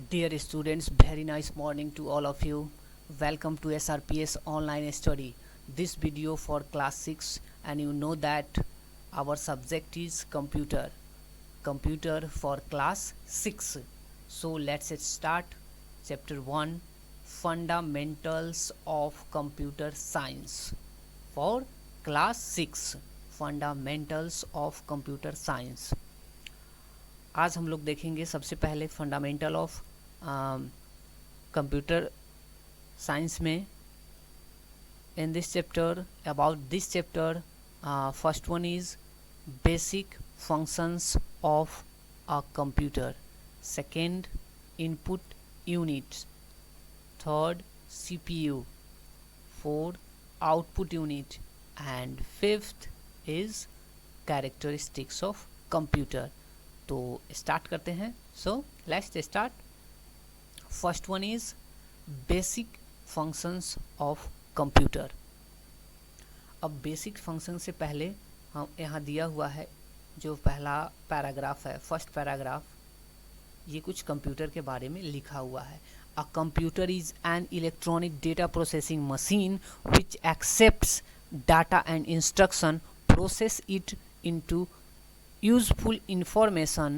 Dear students, very nice morning to all of you. Welcome to SRPS online study. This video for class 6, and you know that our subject is computer for class 6. So let's start. Chapter 1, Fundamentals of Computer Science for class 6. Fundamentals of Computer Science. आज हम लोग देखेंगे सबसे पहले fundamental of computer science में. In this chapter, about this chapter, first one is basic functions of a computer, second input units, third CPU, fourth output unit and fifth is characteristics of computer. तो start करते हैं. So let's start. First one is basic functions of computer. अब basic function से पहले हम यहाँ दिया हुआ है जो पहला पैराग्राफ है, फर्स्ट पैराग्राफ, ये कुछ कंप्यूटर के बारे में लिखा हुआ है. A computer is an electronic data processing machine which accepts data and instruction, process it into useful information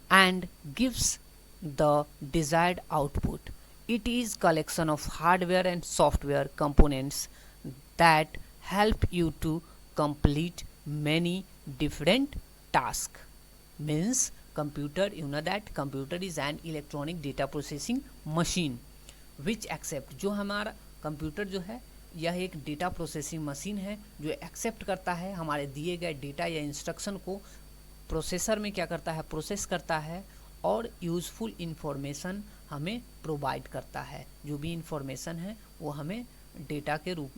and gives the desired output. It is collection of hardware and software components that help you to complete many different tasks. Means computer, you know that computer is an electronic data processing machine which accept, जो हमारा computer जो है यह एक data processing machine है जो accept करता है हमारे दिए गए डेटा या इंस्ट्रक्शन को प्रोसेसर में क्या करता है, प्रोसेस करता है और यूज़फुल इंफॉर्मेशन हमें प्रोवाइड करता है. जो भी इंफॉर्मेशन है वो हमें डेटा के रूप,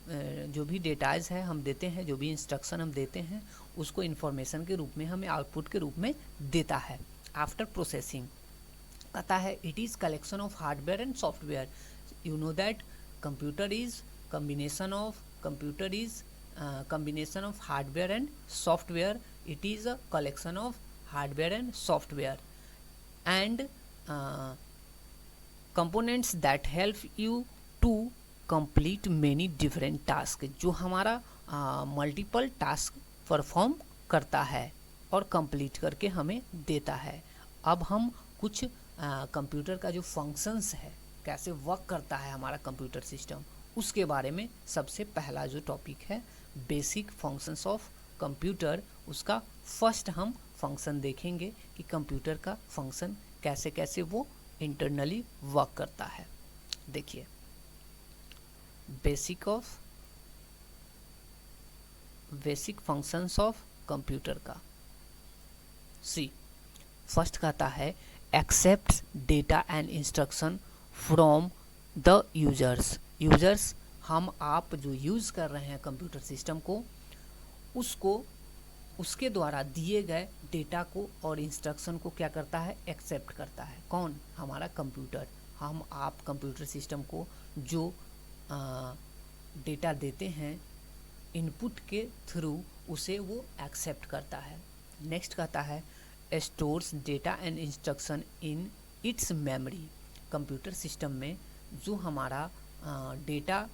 जो भी डेटाज है हम देते हैं, जो भी इंस्ट्रक्शन हम देते हैं उसको इंफॉर्मेशन के रूप में हमें आउटपुट के रूप में देता है. आफ्टर प्रोसेसिंग कहता है it is collection of hardware and software. You know that computer is combination of hardware and software. It is a collection of hardware and software and components that help you to complete many different tasks, जो हमारा multiple task perform करता है और complete करके हमें देता है. अब हम कुछ कंप्यूटर का जो फंक्शंस है, कैसे वर्क करता है हमारा कंप्यूटर सिस्टम, उसके बारे में सबसे पहला जो टॉपिक है बेसिक फंक्शंस ऑफ कंप्यूटर, उसका फर्स्ट हम फंक्शन देखेंगे कि कंप्यूटर का फंक्शन कैसे कैसे वो इंटरनली वर्क करता है. देखिए बेसिक फंक्शंस ऑफ कंप्यूटर का. सी फर्स्ट कहता है accept data and instruction from the users. Users हम आप जो यूज़ कर रहे हैं कंप्यूटर सिस्टम को, उसको उसके द्वारा दिए गए डेटा को और इंस्ट्रक्शन को क्या करता है, एक्सेप्ट करता है. कौन? हमारा कंप्यूटर. हम आप कंप्यूटर सिस्टम को जो डेटा देते हैं इनपुट के थ्रू, उसे वो एक्सेप्ट करता है. नेक्स्ट कहता है stores data and instruction in its memory. Computer system में जो हमारा डेटा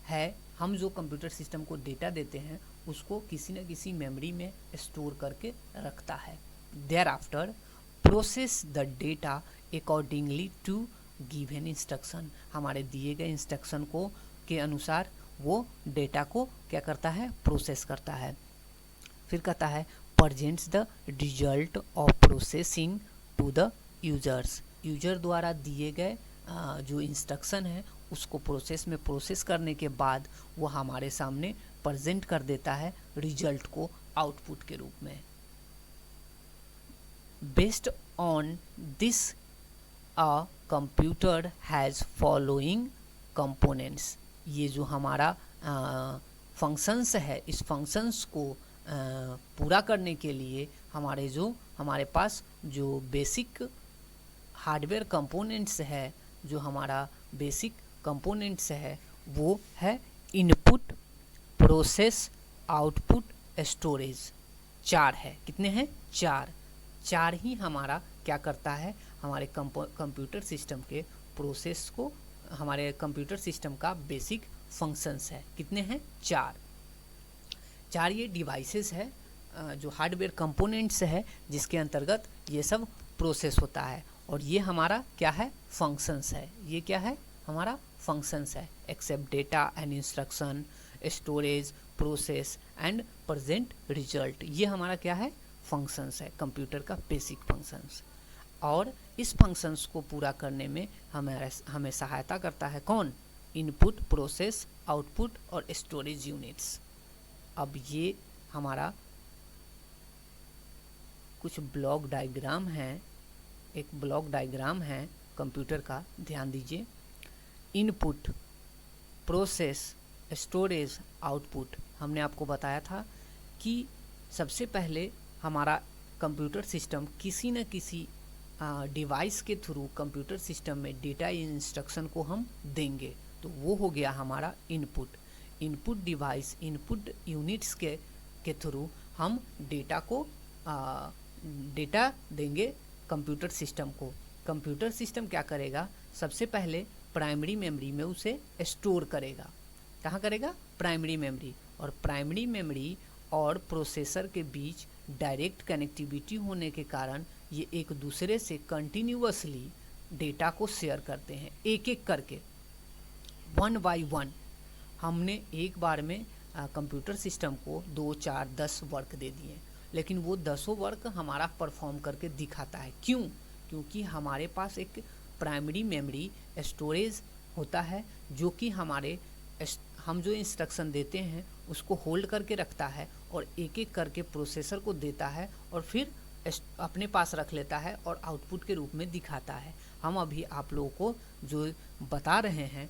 है, हम जो कंप्यूटर सिस्टम को डेटा देते हैं उसको किसी न किसी मेमोरी में स्टोर करके रखता है. There after process the data accordingly to given instruction. हमारे दिए गए इंस्ट्रक्शन को के अनुसार वो डेटा को क्या करता है, प्रोसेस करता है. फिर कहता है presents the result of processing to the users. User द्वारा दिए गए जो इंस्ट्रक्शन है उसको प्रोसेस करने के बाद वो हमारे सामने प्रेजेंट कर देता है रिजल्ट को आउटपुट के रूप में. Based on this a computer has following components. ये जो हमारा फंक्शंस है, इस फंक्शंस को पूरा करने के लिए हमारे पास जो बेसिक हार्डवेयर कंपोनेंट्स है, जो हमारा बेसिक कंपोनेंट्स है वो है इनपुट, प्रोसेस, आउटपुट, स्टोरेज. 4 है. कितने हैं? 4. चार ही हमारा क्या करता है, हमारे कंप्यूटर सिस्टम के प्रोसेस को, हमारे कंप्यूटर सिस्टम का बेसिक फंक्शंस है। कितने हैं? चार ये डिवाइसेस है, जो हार्डवेयर कंपोनेंट्स है, जिसके अंतर्गत ये सब प्रोसेस होता है। और ये हमारा क्या है? फंक्शंस है। ये क्या है? हमारा फंक्शंस है। Accept data and instruction, storage, process and present result, ये हमारा क्या है? फंक्शंस है, कंप्यूटर का बेसिक फंक्शंस। और इस फंक्शंस को पूरा करने में हमें सहायता करता है कौन? इनपुट, प्रोसेस, आउटपुट और स्टोरेज यूनिट्स। अब ये हमारा कुछ ब्लॉक डायग्राम है, एक ब्लॉक डायग्राम है कंप्यूटर का, ध्यान दीजिए। Input, process, storage, output. हमने आपको बताया था कि सबसे पहले हमारा कंप्यूटर सिस्टम किसी न किसी डिवाइस के थ्रू कंप्यूटर सिस्टम में डेटा इंस्ट्रक्शन को हम देंगे, तो वो हो गया हमारा input. Input device, input units के थ्रू हम डेटा देंगे कंप्यूटर सिस्टम को। कंप्यूटर सिस्टम क्या करेगा? सबसे पहले प्राइमरी मेमोरी में उसे स्टोर करेगा। कहाँ करेगा? Primary memory. और प्राइमरी मेमोरी और प्रोसेसर के बीच डायरेक्ट कनेक्टिविटी होने के कारण ये एक दूसरे से कंटिन्यूअसली डेटा को शेयर करते हैं, एक एक करके, 1 बाय 1। हमने एक बार में कंप्यूटर सिस्टम को 2, 4, 10 वर्क दे दिए, लेकिन वो 10 वर्क हमारा परफॉर्म करके दिखाता है। क्यों? क्योंकि हमारे पास एक प्राइमरी मेमोरी स्टोरेज होता है, जो कि हम जो इंस्ट्रक्शन देते हैं उसको होल्ड करके रखता है और एक एक करके प्रोसेसर को देता है और फिर अपने पास रख लेता है और आउटपुट के रूप में दिखाता है। हम अभी आप लोगों को जो बता रहे हैं,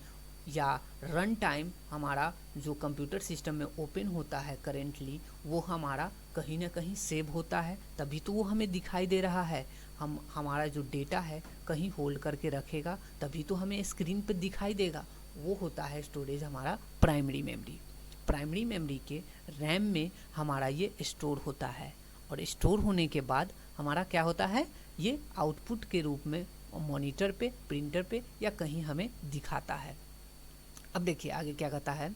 या रन टाइम हमारा जो कंप्यूटर सिस्टम में ओपन होता है करेंटली, वो हमारा कहीं ना कहीं सेव होता है, तभी तो वो हमें दिखाई दे रहा है। हमारा जो डेटा है कहीं होल्ड करके रखेगा, तभी तो हमें स्क्रीन पर दिखाई देगा। वो होता है स्टोरेज, हमारा प्राइमरी मेमोरी। प्राइमरी मेमोरी के रैम में हमारा ये स्टोर होता है, और स्टोर होने के बाद हमारा क्या होता है? ये आउटपुट के रूप में मॉनिटर पे, प्रिंटर पे या कहीं हमें दिखाता है। अब देखिए आगे क्या कहता है।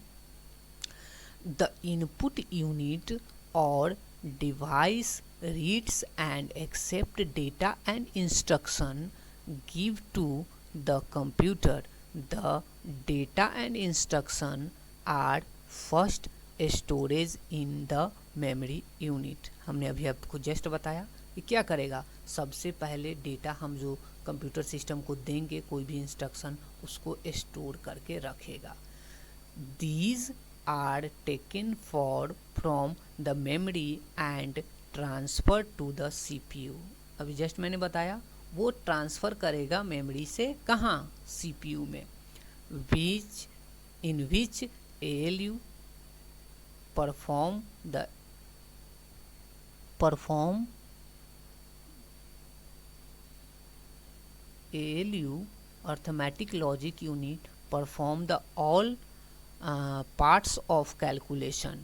द इनपुट यूनिट और device reads and accept data and instruction give to the computer. The data and instruction are first storage in the memory unit. हमने अभी आपको जस्ट बताया कि क्या करेगा। सबसे पहले डेटा हम जो कंप्यूटर सिस्टम को देंगे, कोई भी इंस्ट्रक्शन, उसको स्टोर करके रखेगा। These are taken from the memory and transfer to the CPU. अभी जस्ट मैंने बताया, वो ट्रांसफ़र करेगा मेमोरी से, कहाँ? सीपीयू में। in which ALU perform ALU arithmetic logic unit perform the all parts of calculation।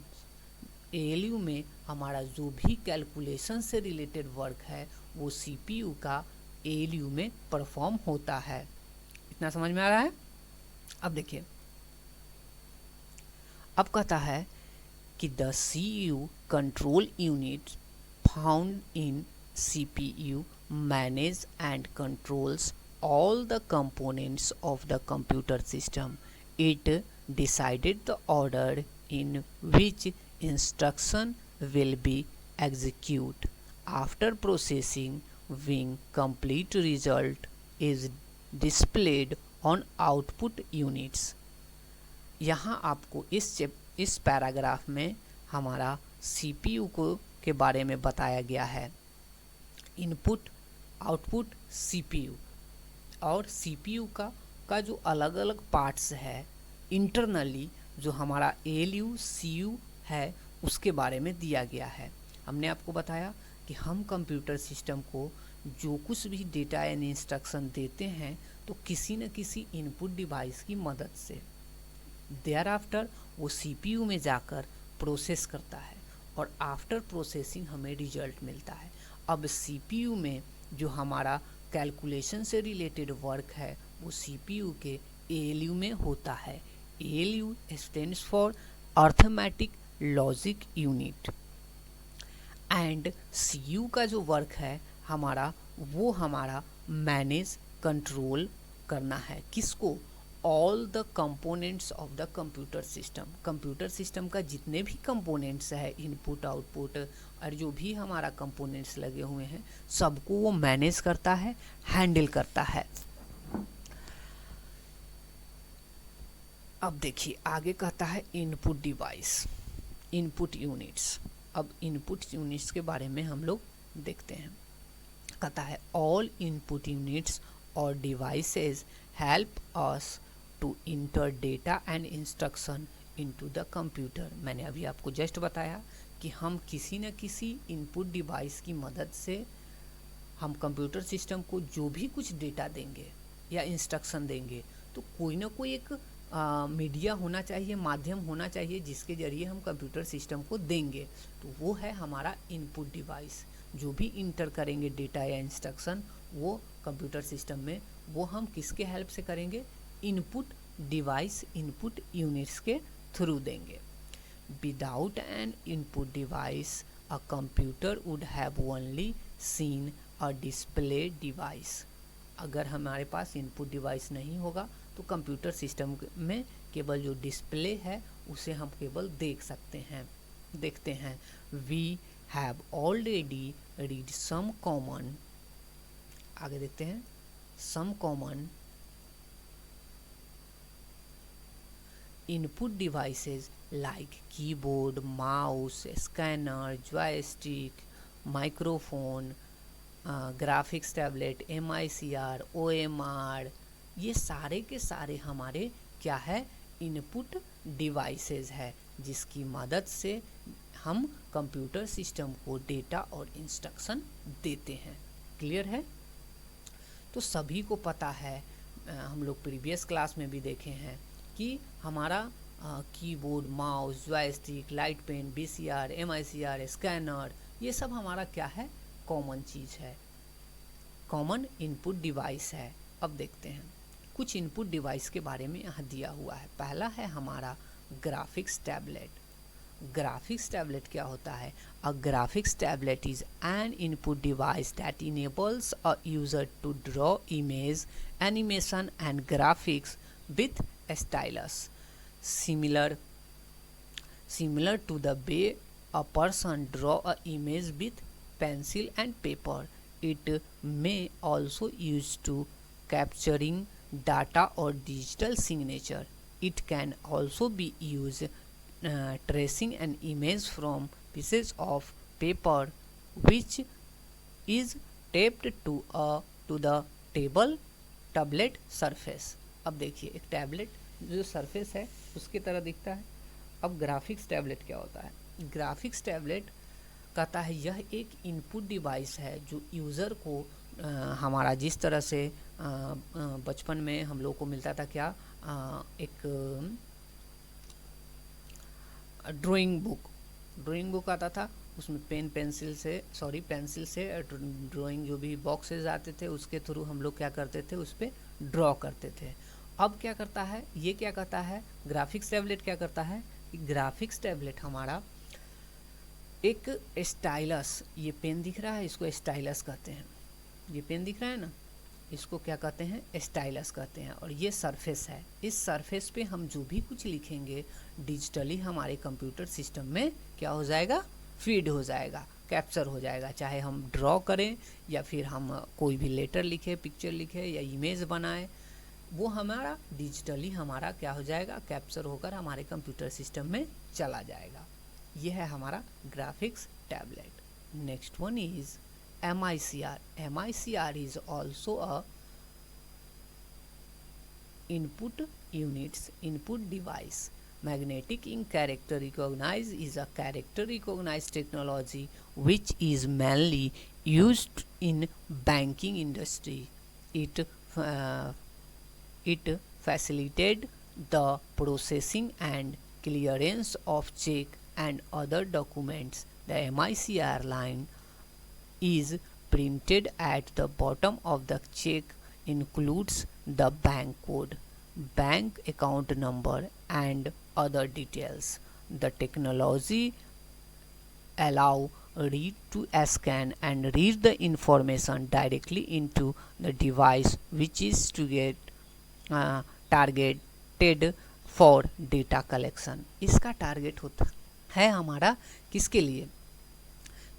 ALU में हमारा जो भी कैलकुलेशन से रिलेटेड वर्क है वो CPU का ALU में परफॉर्म होता है। इतना समझ में आ रहा है? अब देखिए, अब कहता है कि the CPU control unit found in CPU manage and controls all the components of the computer system. It decided the order in which instruction will be executed. After processing, when complete result is displayed on output units. यहाँ आपको इस paragraph में हमारा CPU के बारे में बताया गया है। इनपुट, आउटपुट, CPU और CPU का जो अलग अलग पार्ट्स है इंटरनली, जो हमारा ALU CU है, उसके बारे में दिया गया है। हमने आपको बताया कि हम कंप्यूटर सिस्टम को जो कुछ भी डेटा एंड इंस्ट्रक्शन देते हैं तो किसी न किसी इनपुट डिवाइस की मदद से देयर आफ्टर वो CPU में जाकर प्रोसेस करता है और आफ्टर प्रोसेसिंग हमें रिजल्ट मिलता है। अब CPU में जो हमारा कैलकुलेशन से रिलेटेड वर्क है वो CPU के ALU में होता है। ALU stands for arithmetic logic unit. And CU का जो वर्क है हमारा, वो हमारा मैनेज कंट्रोल करना है। किसको? All the components of the computer system. Computer system का जितने भी कंपोनेंट्स है, इनपुट आउटपुट और जो भी हमारा कंपोनेंट्स लगे हुए हैं, सबको वो मैनेज करता है, हैंडल करता है। अब देखिए आगे कहता है इनपुट डिवाइस, इनपुट यूनिट्स। अब इनपुट यूनिट्स के बारे में हम लोग देखते हैं। कहता है ऑल इनपुट यूनिट्स और devices help us to enter data and instruction into the computer. मैंने अभी आपको जस्ट बताया कि हम किसी न किसी इनपुट डिवाइस की मदद से हम कंप्यूटर सिस्टम को जो भी कुछ डेटा देंगे या इंस्ट्रक्शन देंगे, तो कोई ना कोई एक मीडिया होना चाहिए, माध्यम होना चाहिए जिसके ज़रिए हम कंप्यूटर सिस्टम को देंगे। तो वो है हमारा इनपुट डिवाइस। जो भी इंटर करेंगे डेटा या इंस्ट्रक्शन वो कंप्यूटर सिस्टम में, वो हम किसके हेल्प से करेंगे? इनपुट डिवाइस, इनपुट यूनिट्स के थ्रू देंगे। Without an input device a computer would have only seen a display device. अगर हमारे पास इनपुट डिवाइस नहीं होगा तो कंप्यूटर सिस्टम में केवल जो डिस्प्ले है उसे हम केवल देखते हैं। We have already read some common, आगे देखते हैं, some common input devices like keyboard, mouse, scanner, joystick, microphone, graphics tablet, MICR, OMR, ये सारे के सारे हमारे क्या है? इनपुट डिवाइसेस है, जिसकी मदद से हम कंप्यूटर सिस्टम को डेटा और इंस्ट्रक्शन देते हैं। क्लियर है? तो सभी को पता है, हम लोग प्रीवियस क्लास में भी देखे हैं कि हमारा keyboard, mouse, joystick, light pen, VCR, MICR, scanner, ये सब हमारा क्या है? कॉमन चीज़ है, कॉमन इनपुट डिवाइस है। अब देखते हैं कुछ इनपुट डिवाइस के बारे में यहाँ दिया हुआ है। पहला है हमारा ग्राफिक्स टैबलेट। ग्राफिक्स टैबलेट क्या होता है? A graphics tablet is an input device that enables a user to draw image, animation and graphics with stylus similar to the way a person draw a image with pencil and paper. It may also used to capturing data or digital signature. It can also be used tracing an image from pieces of paper which is taped to the tablet surface. अब देखिए एक tablet जो surface है उसकी तरह दिखता है। अब ग्राफिक्स टैबलेट क्या होता है? ग्राफिक्स टैबलेट कहता है यह एक इनपुट डिवाइस है जो यूज़र को हमारा जिस तरह से बचपन में हम लोग को मिलता था क्या, एक ड्राइंग बुक आता था, उसमें पेंसिल से ड्राइंग जो भी बॉक्सेस आते थे उसके थ्रू हम लोग क्या करते थे, उस पर ड्रॉ करते थे। अब क्या करता है, ये क्या करता है, ग्राफिक्स टैबलेट क्या करता है? ग्राफिक्स टैबलेट हमारा एक स्टाइलस, ये पेन दिख रहा है, इसको स्टाइलस कहते हैं। ये पेन दिख रहा है ना, इसको क्या कहते हैं? स्टाइलस कहते हैं। और ये सरफेस है, इस सरफेस पे हम जो भी कुछ लिखेंगे डिजिटली हमारे कंप्यूटर सिस्टम में क्या हो जाएगा? फीड हो जाएगा, कैप्चर हो जाएगा। चाहे हम ड्रॉ करें या फिर हम कोई भी लेटर लिखे, पिक्चर लिखे या इमेज बनाए, वो हमारा डिजिटली हमारा क्या हो जाएगा? कैप्चर होकर हमारे कंप्यूटर सिस्टम में चला जाएगा। ये है हमारा graphics tablet. Next one is MICR. MICR is also a input device. Magnetic ink character recognize is a character recognized technology which is mainly used in banking industry. It facilitated the processing and clearance of check and other documents. The MICR line is printed at the bottom of the check includes the bank code, bank account number and other details. The technology allow read to scan and read the information directly into the device, which is to get targeted for data collection. इसका target होता है हमारा किसके लिए?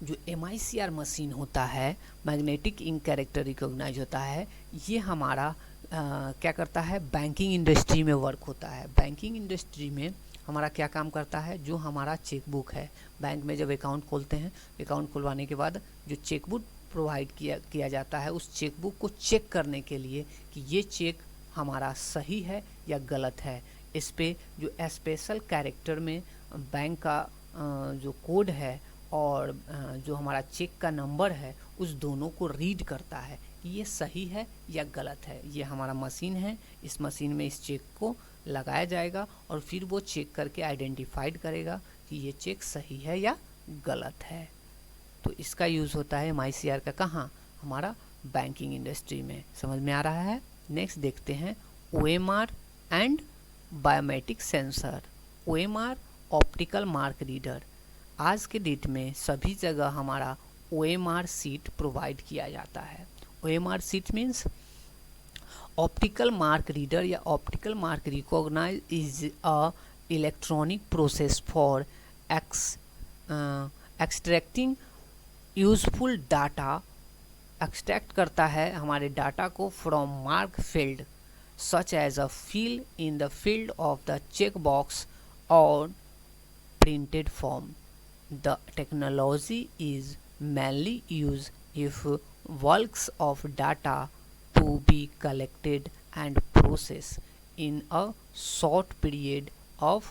जो MICR machine होता है, magnetic ink character recognise होता है, ये हमारा क्या करता है, बैंकिंग इंडस्ट्री में वर्क होता है। बैंकिंग इंडस्ट्री में हमारा क्या काम करता है, जो हमारा चेकबुक है, बैंक में जब अकाउंट खोलते हैं, अकाउंट खुलवाने के बाद जो चेकबुक प्रोवाइड किया जाता है, उस चेकबुक को चेक करने के लिए कि ये चेक हमारा सही है या गलत है, इस पे जो स्पेशल कैरेक्टर में बैंक का जो कोड है और जो हमारा चेक का नंबर है, उस दोनों को रीड करता है कि ये सही है या गलत है। ये हमारा मशीन है, इस मशीन में इस चेक को लगाया जाएगा और फिर वो चेक करके आइडेंटिफाइड करेगा कि ये चेक सही है या गलत है। तो इसका यूज़ होता है MICR का कहाँ, हमारा बैंकिंग इंडस्ट्री में। समझ में आ रहा है? नेक्स्ट देखते हैं OMR and biometric sensor. OMR optical mark reader. आज के डेट में सभी जगह हमारा OMR सीट प्रोवाइड किया जाता है। OMR sheet means optical mark reader या optical mark recognize is a electronic process for extracting useful data. Extract करता है हमारे डाटा को from mark field such as a fill in the field of the checkbox or printed form. The technology is mainly used if bulks of data to be collected and processed in a short period of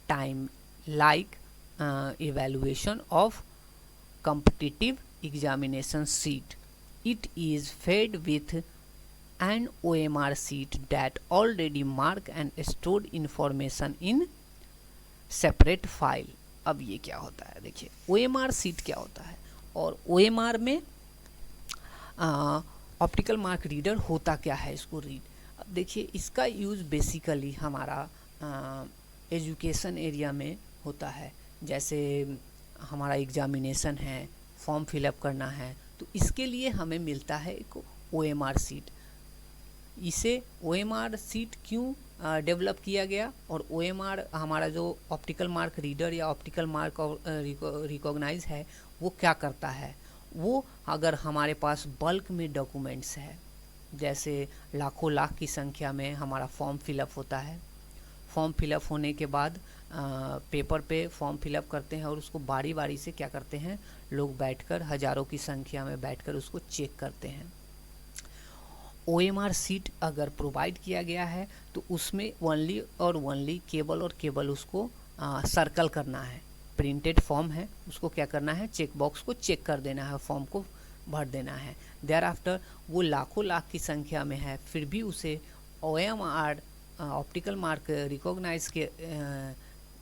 time, like evaluation of competitive examination sheet. It is fed with an OMR sheet that already mark and stored information in separate file. अब ये क्या होता है, देखिए OMR seat क्या होता है और OMR में ऑप्टिकल मार्क रीडर होता क्या है, इसको रीड। अब देखिए इसका यूज़ बेसिकली हमारा एजुकेशन एरिया में होता है। जैसे हमारा एग्जामिनेशन है, फॉर्म फिलअप करना है, तो इसके लिए हमें मिलता है एक OMR सीट। इसे OMR सीट क्यों डेवलप किया गया और OMR हमारा जो ऑप्टिकल मार्क रीडर या ऑप्टिकल मार्क रिकॉग्नाइज है वो क्या करता है, वो अगर हमारे पास बल्क में डॉक्यूमेंट्स है, जैसे लाखों लाख की संख्या में हमारा फॉर्म फिलअप होता है, फॉर्म फिलअप होने के बाद पेपर पे फॉर्म फिलअप करते हैं और उसको बारी बारी से क्या करते हैं, लोग बैठकर हज़ारों की संख्या में बैठकर उसको चेक करते हैं। OMR सीट अगर प्रोवाइड किया गया है तो उसमें ओनली और ओनली केवल और केवल उसको सर्कल करना है। प्रिंटेड फॉर्म है, उसको क्या करना है, चेक बॉक्स को चेक कर देना है, फॉर्म को भर देना है। देयर आफ्टर वो लाखों लाख की संख्या में है, फिर भी उसे OMR ऑप्टिकल मार्क रिकॉग्नाइज के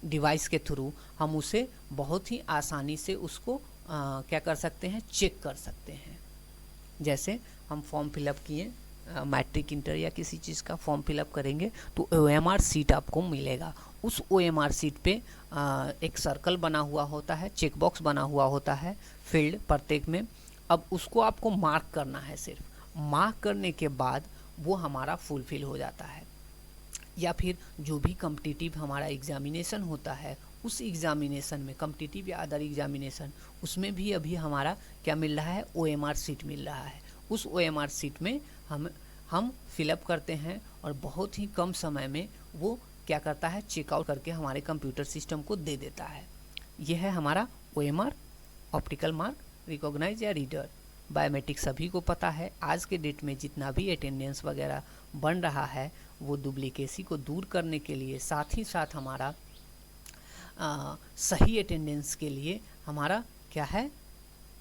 डिवाइस के थ्रू हम उसे बहुत ही आसानी से उसको क्या कर सकते हैं, चेक कर सकते हैं। जैसे हम फॉर्म फिलअप किए, मैट्रिक इंटर या किसी चीज़ का फॉर्म फिलअप करेंगे तो OMR सीट आपको मिलेगा। उस OMR सीट पे एक सर्कल बना हुआ होता है, चेक बॉक्स बना हुआ होता है फील्ड प्रत्येक में। अब उसको आपको मार्क करना है, सिर्फ मार्क करने के बाद वो हमारा फुलफिल हो जाता है। या फिर जो भी कम्पिटिटिव हमारा एग्जामिनेशन होता है, उस एग्जामिनेशन में कम्पिटिटिव या अदर एग्जामिनेशन, उसमें भी अभी हमारा क्या मिल रहा है, OMR सीट मिल रहा है। उस OMR सीट में हम फिलअप करते हैं और बहुत ही कम समय में वो क्या करता है, चेकआउट करके हमारे कंप्यूटर सिस्टम को दे देता है। यह है हमारा OMR ऑप्टिकल मार्क रिकॉग्नाइज या रीडर। बायोमेट्रिक सभी को पता है, आज के डेट में जितना भी अटेंडेंस वगैरह बन रहा है वो डुप्लीकेसी को दूर करने के लिए, साथ ही साथ हमारा सही अटेंडेंस के लिए हमारा क्या है,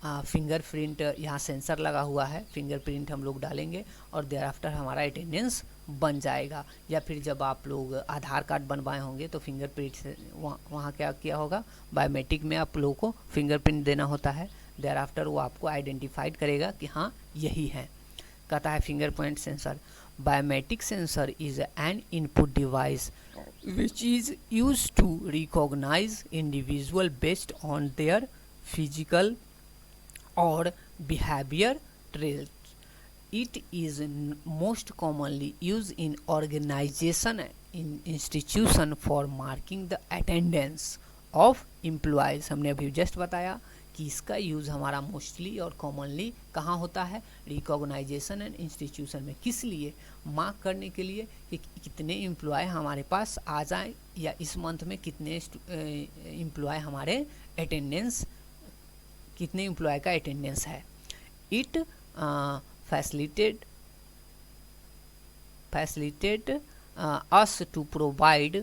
फिंगरप्रिंट, यहाँ सेंसर लगा हुआ है, फिंगरप्रिंट हम लोग डालेंगे और देयर आफ्टर हमारा अटेंडेंस बन जाएगा। या फिर जब आप लोग आधार कार्ड बनवाए होंगे तो फिंगरप्रिंट से वहाँ क्या किया होगा, बायोमेट्रिक में आप लोगों को फिंगरप्रिंट देना होता है, देयर आफ्टर वो आपको आइडेंटिफाइड करेगा कि हाँ यही है। कहता है finger point sensor, biometric sensor is an input device which is used to recognize individual based on their physical or behavior traits. It is most commonly used in organization in institution for marking the attendance of employees. हमने अभी just बताया कि इसका use हमारा mostly और commonly कहाँ होता है, रिकॉग्नाइजेशन एंड इंस्टीट्यूशन में। किस लिए? मार्क करने के लिए कि कितने एम्प्लॉय हमारे पास आ जाएं या इस मंथ में कितने एम्प्लॉय हमारे अटेंडेंस, कितने एम्प्लॉय का अटेंडेंस है। It facilitate us to provide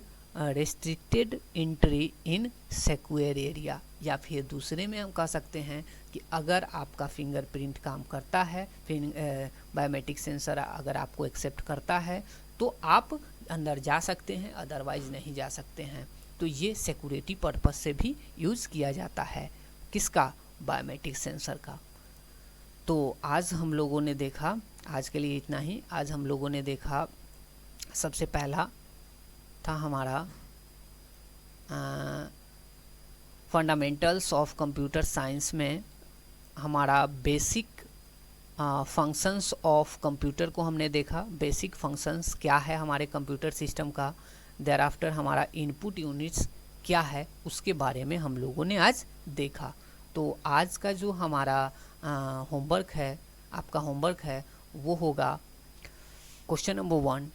restricted entry in secure area। या फिर दूसरे में हम कह सकते हैं कि अगर आपका फिंगरप्रिंट काम करता है, बायोमेट्रिक सेंसर अगर आपको एक्सेप्ट करता है तो आप अंदर जा सकते हैं, अदरवाइज नहीं जा सकते हैं। तो ये सिक्योरिटी पर्पस से भी यूज़ किया जाता है। किसका? बायोमेट्रिक सेंसर का। तो आज हम लोगों ने देखा, आज के लिए इतना ही। आज हम लोगों ने देखा, सबसे पहला था हमारा फंडामेंटल्स ऑफ कंप्यूटर साइंस में हमारा बेसिक फंक्शंस ऑफ कंप्यूटर को हमने देखा। बेसिक फंक्शंस क्या है हमारे कंप्यूटर सिस्टम का। देयर आफ्टर हमारा इनपुट यूनिट्स क्या है उसके बारे में हम लोगों ने आज देखा। तो आज का जो हमारा होमवर्क है, आपका होमवर्क है, वो होगा question number 1,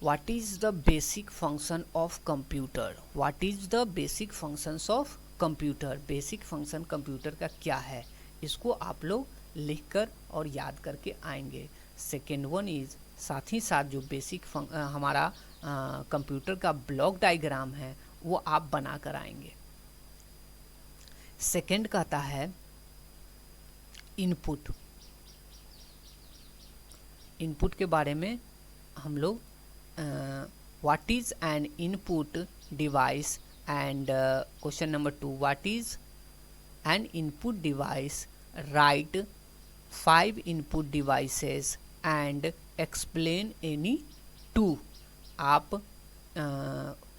what is the basic function of computer. What is the basic functions of computer. Basic function computer का क्या है, इसको आप लोग लिखकर और याद करके आएंगे। सेकेंड वन इज़, साथ ही साथ जो बेसिक हमारा कंप्यूटर का ब्लॉक डायग्राम है वो आप बना कर आएंगे। सेकेंड कहता है इनपुट। इनपुट के बारे में हम लोग what is an input device and question number 2, what is an input device, right 5 input devices and explain any 2। आप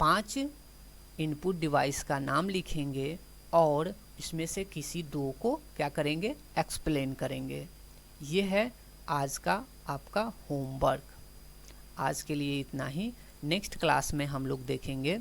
5 इनपुट डिवाइस का नाम लिखेंगे और इसमें से किसी 2 को क्या करेंगे, एक्सप्लेन करेंगे। ये है आज का आपका होमवर्क। आज के लिए इतना ही। नेक्स्ट क्लास में हम लोग देखेंगे